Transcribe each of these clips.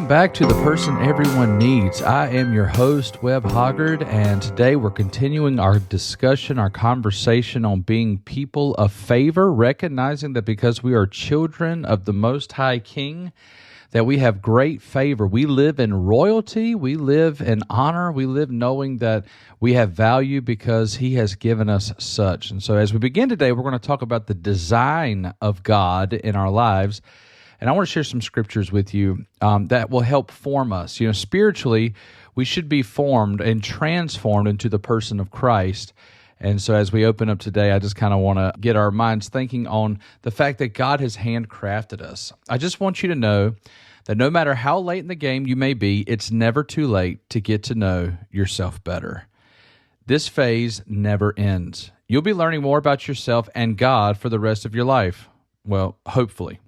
Welcome back to The Person Everyone Needs. I am your host, Webb Hoggard, and today we're continuing our discussion, our conversation on being people of favor, recognizing that because we are children of the Most High King, that we have great favor. We live in royalty, we live in honor, we live knowing that we have value because He has given us such. And so as we begin today, we're going to talk about the design of God in our lives. And I want to share some scriptures with you that will help form us. You know, spiritually, we should be formed and transformed into the person of Christ. And so as we open up today, I just kind of want to get our minds thinking on the fact that God has handcrafted us. I just want you to know that no matter how late in the game you may be, it's never too late to get to know yourself better. This phase never ends. You'll be learning more about yourself and God for the rest of your life. Well, hopefully.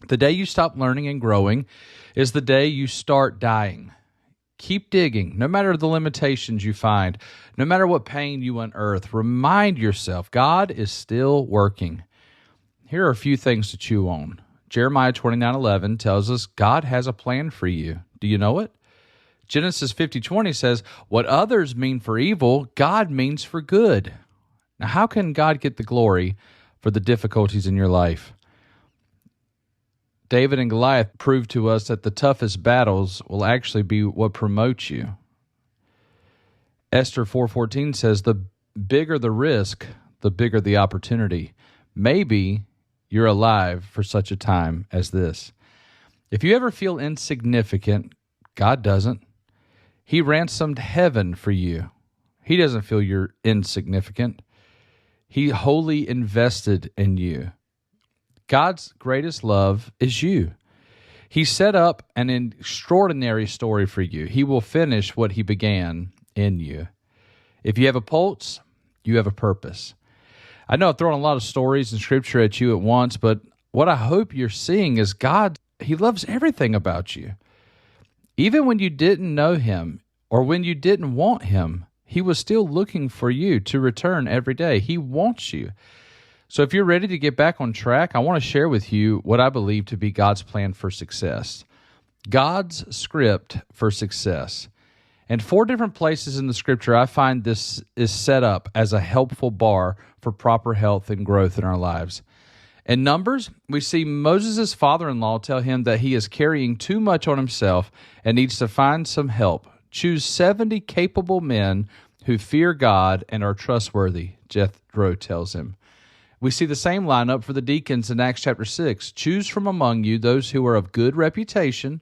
The day you stop learning and growing is the day you start dying. Keep digging, no matter the limitations you find, no matter what pain you unearth. Remind yourself, God is still working. Here are a few things to chew on. Jeremiah 29:11 tells us God has a plan for you. Do you know it? Genesis 50:20 says, what others mean for evil, God means for good. Now, how can God get the glory for the difficulties in your life? David and Goliath proved to us that the toughest battles will actually be what promotes you. Esther 4:14 says, the bigger the risk, the bigger the opportunity. Maybe you're alive for such a time as this. If you ever feel insignificant, God doesn't. He ransomed heaven for you. He doesn't feel you're insignificant. He wholly invested in you. God's greatest love is you. He set up an extraordinary story for you. He will finish what He began in you. If you have a pulse, you have a purpose. I know I've thrown a lot of stories and scripture at you at once, but what I hope you're seeing is God, He loves everything about you. Even when you didn't know Him or when you didn't want Him, He was still looking for you to return every day. He wants you. So if you're ready to get back on track, I want to share with you what I believe to be God's plan for success. God's script for success. In 4 different places in the Scripture, I find this is set up as a helpful bar for proper health and growth in our lives. In Numbers, we see Moses' father-in-law tell him that he is carrying too much on himself and needs to find some help. Choose 70 capable men who fear God and are trustworthy, Jethro tells him. We see the same lineup for the deacons in Acts chapter 6. Choose from among you those who are of good reputation,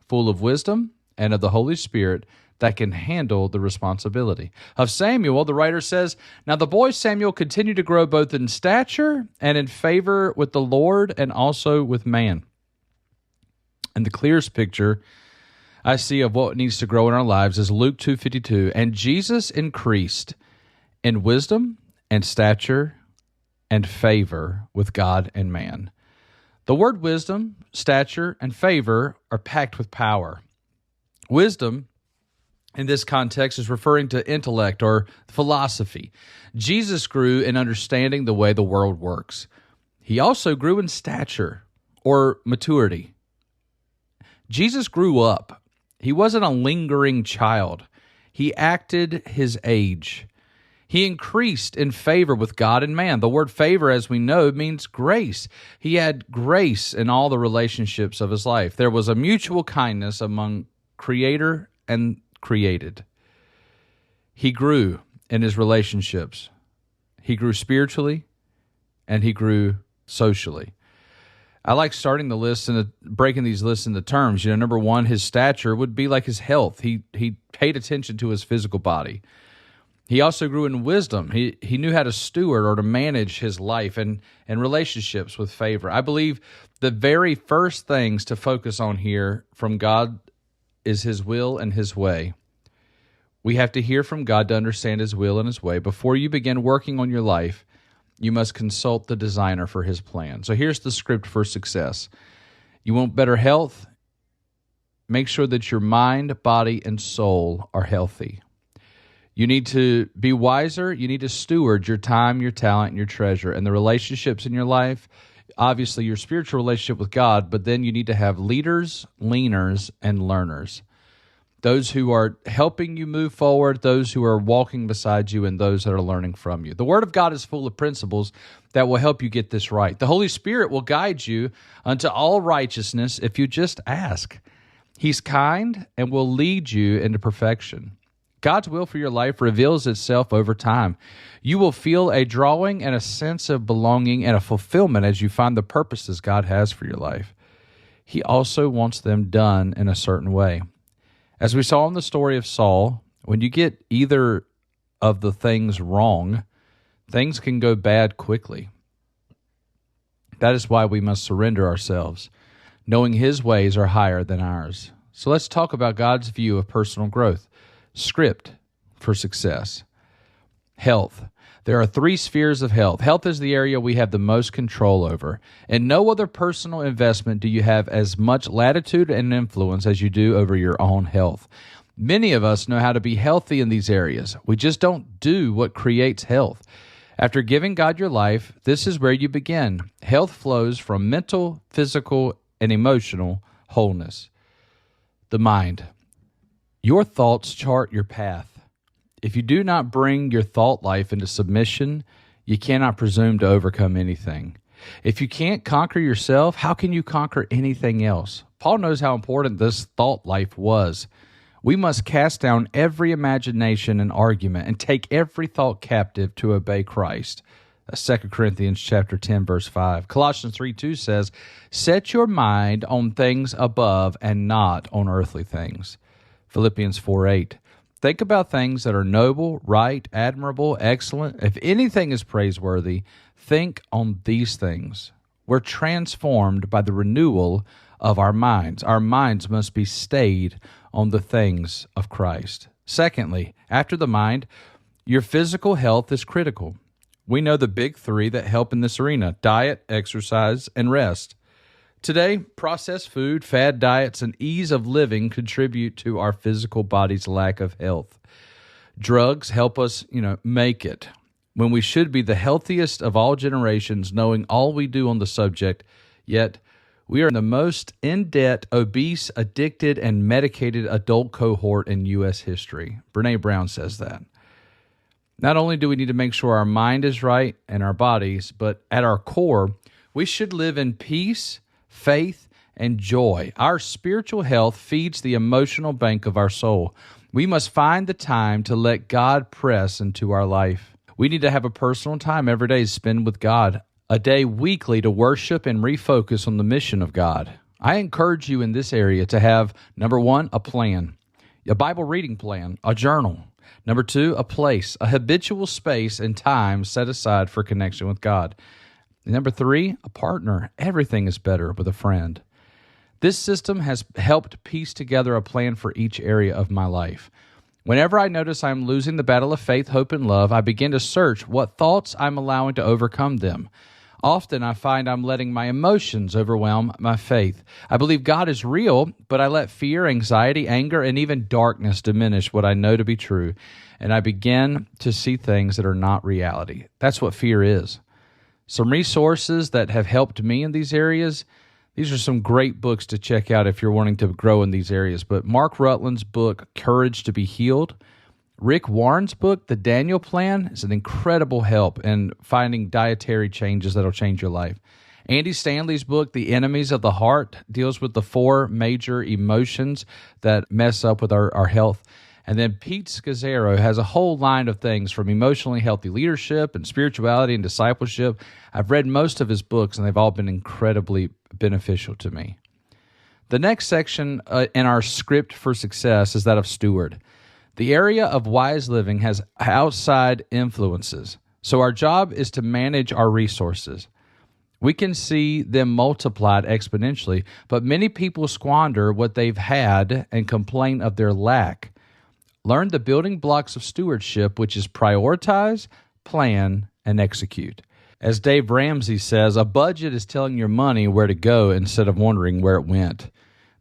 full of wisdom, and of the Holy Spirit, that can handle the responsibility. Of Samuel, the writer says, now the boy Samuel continued to grow both in stature and in favor with the Lord and also with man. And the clearest picture I see of what needs to grow in our lives is Luke 2:52. And Jesus increased in wisdom and stature and favor with God and man. The word wisdom, stature, and favor are packed with power. Wisdom, in this context, is referring to intellect or philosophy. Jesus grew in understanding the way the world works. He also grew in stature or maturity. Jesus grew up. He wasn't a lingering child. He acted his age. He increased in favor with God and man. The word favor, as we know, means grace. He had grace in all the relationships of his life. There was a mutual kindness among creator and created. He grew in his relationships. He grew spiritually, and he grew socially. I like starting the list and breaking these lists into terms. Number one, his stature would be like his health. He paid attention to his physical body. He also grew in wisdom. He knew how to steward or to manage his life and relationships with favor. I believe the very first things to focus on here from God is His will and His way. We have to hear from God to understand His will and His way. Before you begin working on your life, you must consult the designer for His plan. So here's the script for success. You want better health? Make sure that your mind, body, and soul are healthy. You need to be wiser. You need to steward your time, your talent, and your treasure. And the relationships in your life, obviously your spiritual relationship with God, but then you need to have leaders, leaners, and learners. Those who are helping you move forward, those who are walking beside you, and those that are learning from you. The Word of God is full of principles that will help you get this right. The Holy Spirit will guide you unto all righteousness if you just ask. He's kind and will lead you into perfection. God's will for your life reveals itself over time. You will feel a drawing and a sense of belonging and a fulfillment as you find the purposes God has for your life. He also wants them done in a certain way. As we saw in the story of Saul, when you get either of the things wrong, things can go bad quickly. That is why we must surrender ourselves, knowing His ways are higher than ours. So let's talk about God's view of personal growth. Script for success. Health. There are 3 spheres of health. Health is the area we have the most control over. In no other personal investment do you have as much latitude and influence as you do over your own health. Many of us know how to be healthy in these areas. We just don't do what creates health. After giving God your life, this is where you begin. Health flows from mental, physical, and emotional wholeness. The mind. Your thoughts chart your path. If you do not bring your thought life into submission, you cannot presume to overcome anything. If you can't conquer yourself, how can you conquer anything else? Paul knows how important this thought life was. We must cast down every imagination and argument and take every thought captive to obey Christ. That's 2 Corinthians chapter 10, verse 5. Colossians 3:2 says, set your mind on things above and not on earthly things. Philippians 4:8. Think about things that are noble, right, admirable, excellent. If anything is praiseworthy, think on these things. We're transformed by the renewal of our minds. Our minds must be stayed on the things of Christ. Secondly, after the mind, your physical health is critical. We know the big 3 that help in this arena: diet, exercise, and rest. Today, processed food, fad diets, and ease of living contribute to our physical body's lack of health. Drugs help us, make it, when we should be the healthiest of all generations, knowing all we do on the subject, yet we are the most in-debt, obese, addicted, and medicated adult cohort in U.S. history. Brene Brown says that. Not only do we need to make sure our mind is right and our bodies, but at our core, we should live in peace, faith, and joy. Our spiritual health feeds the emotional bank of our soul. We must find the time to let God press into our life. We need to have a personal time every day to spend with God, a day weekly to worship and refocus on the mission of God. I encourage you in this area to have, number 1, a plan, a Bible reading plan, a journal. Number 2, a place, a habitual space and time set aside for connection with God. Number 3, a partner. Everything is better with a friend. This system has helped piece together a plan for each area of my life. Whenever I notice I'm losing the battle of faith, hope, and love, I begin to search what thoughts I'm allowing to overcome them. Often I find I'm letting my emotions overwhelm my faith. I believe God is real, but I let fear, anxiety, anger, and even darkness diminish what I know to be true, and I begin to see things that are not reality. That's what fear is. Some resources that have helped me in these areas, these are some great books to check out if you're wanting to grow in these areas. But Mark Rutland's book, Courage to be Healed, Rick Warren's book, The Daniel Plan, is an incredible help in finding dietary changes that'll change your life. Andy Stanley's book, The Enemies of the Heart, deals with the 4 major emotions that mess up with our health. And then Pete Scazzaro has a whole line of things from emotionally healthy leadership and spirituality and discipleship. I've read most of his books, and they've all been incredibly beneficial to me. The next section in our script for success is that of steward. The area of wise living has outside influences, so our job is to manage our resources. We can see them multiplied exponentially, but many people squander what they've had and complain of their lack. Learn the building blocks of stewardship, which is prioritize, plan, and execute. As Dave Ramsey says, a budget is telling your money where to go instead of wondering where it went.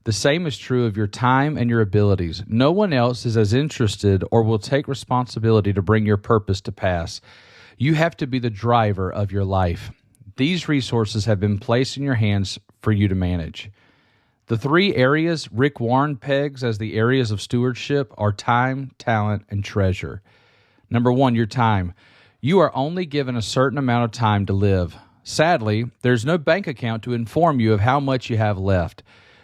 The same is true of your time and your abilities. No one else is as interested or will take responsibility to bring your purpose to pass. You have to be the driver of your life. these resources have been placed in your hands for you to manage. The three areas Rick Warren pegs as the areas of stewardship are time, talent, and treasure. Number one, your time. You are only given a certain amount of time to live. Sadly, there's no bank account to inform you of how much you have left.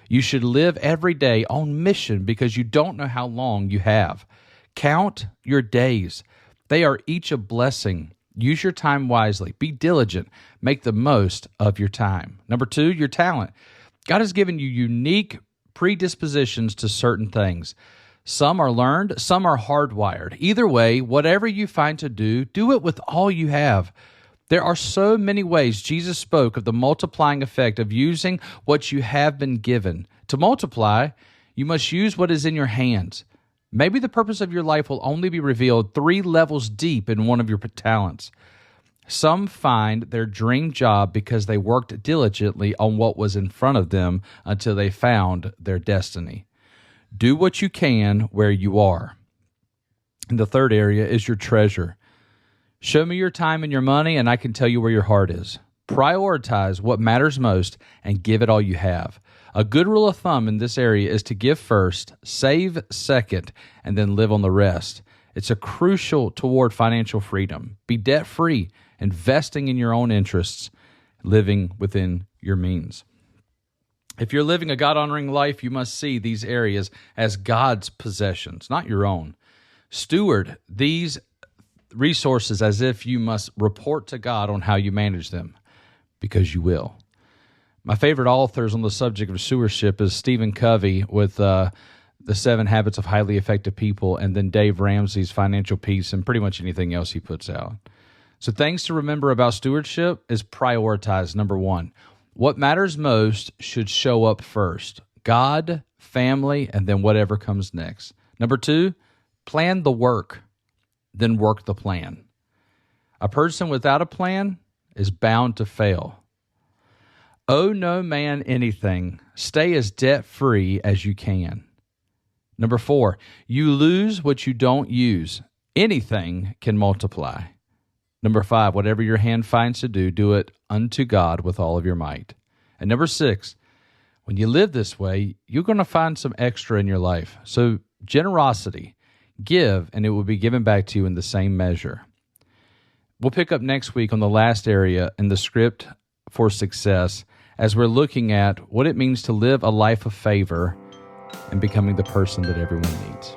You should live every day on mission because you don't know how long you have. Count your days. They are each a blessing. Use your time wisely. Be diligent. Make the most of your time. Number two, your talent. God has given you unique predispositions to certain things. Some are learned, some are hardwired. Either way, whatever you find to do it with all you have. There are so many ways Jesus spoke of the multiplying effect of using what you have been given. To multiply, you must use what is in your hands. Maybe the purpose of your life will only be revealed 3 levels deep in one of your talents. Some find their dream job because they worked diligently on what was in front of them until they found their destiny. Do what you can where you are. And the third area is your treasure. Show me your time and your money, and I can tell you where your heart is. Prioritize what matters most and give it all you have. A good rule of thumb in this area is to give first, save second, and then live on the rest. It's a crucial toward financial freedom. Be debt-free, investing in your own interests, living within your means. If you're living a God-honoring life, you must see these areas as God's possessions, not your own. Steward these resources as if you must report to God on how you manage them, because you will. My favorite authors on the subject of stewardship is Stephen Covey with The 7 Habits of Highly Effective People, and then Dave Ramsey's Financial Peace, and pretty much anything else he puts out. So things to remember about stewardship is prioritize. Number one, what matters most should show up first. God, family, and then whatever comes next. Number two, plan the work, then work the plan. A person without a plan is bound to fail. Owe no man anything. Stay as debt-free as you can. Number four, you lose what you don't use. Anything can multiply. Number five, whatever your hand finds to do it unto God with all of your might. And number six, when you live this way, you're going to find some extra in your life. So generosity, give, and it will be given back to you in the same measure. We'll pick up next week on the last area in the script for success as we're looking at what it means to live a life of favor and becoming the person that everyone needs.